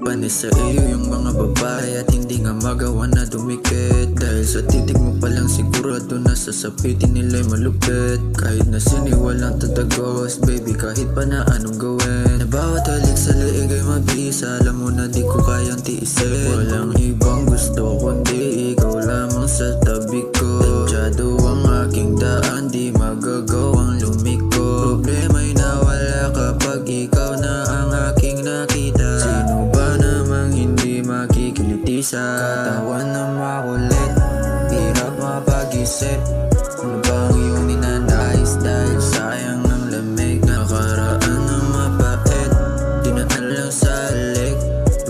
Panis sa iyo yung mga babae at hindi nga magawa na dumikit. Dahil sa titig mo palang sigurado na sasapitin nila'y malupit. Kahit na siniwalang tatagos, baby, kahit pa na anong gawin. Na bawat halik sa liig ay mabisa, alam mo na di ko kayang tiisin. Walang ibang gusto kundi ikaw lamang sa tabi ko. Tadyado ang aking daan, di magagawang lumiko. Problema'y nawala kapag ikaw na ang aking nakita. Sino ba namang hindi makikiliti sa katawan na makulit? Hirap mapag-isip, ano ba ang iyong ninanais? Dahil sayang ang lamig, nakaraan na mapait. Dinaan lang sa halik,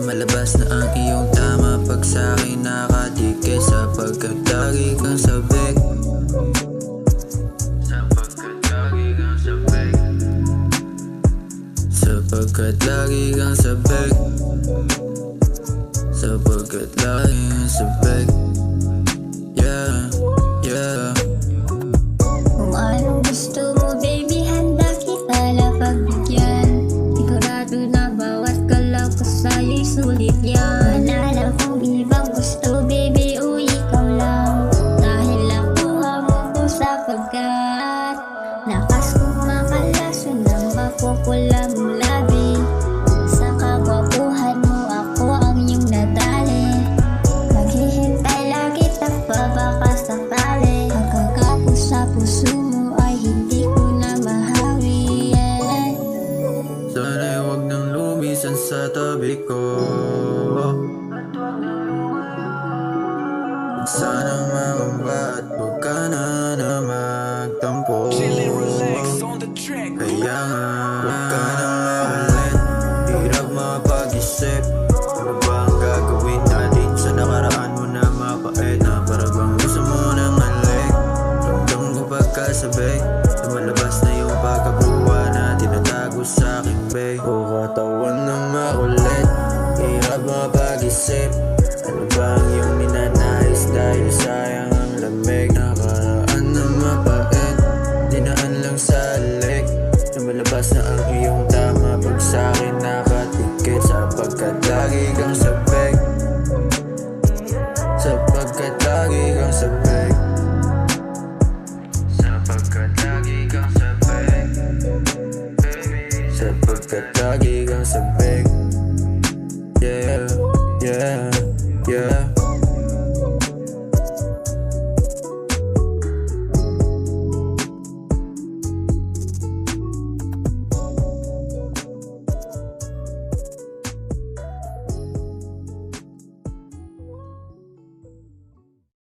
malabas na ang iyong tama. Pag sa'kin nakadikit, sapagkat lagi kang sabik. Sapagkat lagi kang sabik. Sapagkat lagi kang sabik. Yeah, yeah. Kung anong gusto mo, baby, handa kita pagbigyan. Sigurado na bawat galaw ko sa'yo'y sulit yan. Wala na kung ibang gusto, baby, o ikaw lang. Dahil nakuha mo ko sapagkat lakas kong makalaso ng mapupula mo labi. Sa kagwapuhan mo ako ang iyong nadali. Maghihintay lagi takpa baka sakali. Pagkakapo sa puso mo ay hindi ko na mahawi. Sana'y huwag nang lumisan sa tabi ko. Huwag sanang mangamba at huwag ka na magtampo. Kaya nga, huwag ka nang makulit. Hirap mapag-isip, ano ba ang gagawin natin? Sa nakaraan mo na mapait, na parabang gusto mo nang halik. Ramdam ko pagkasabay, lumalabas na yung pagkabuwa na tinatago sa aking bay. O katawan na makulit, hirap mapag-isip, ano ba ang iyong ninanais? Dahil sayang ang lamig, nakaraan na mapait. Dinaan lang sa halik, lumalabas na ang iyong tama. Pag sa'kin nakatikit, sapagkat lagi kang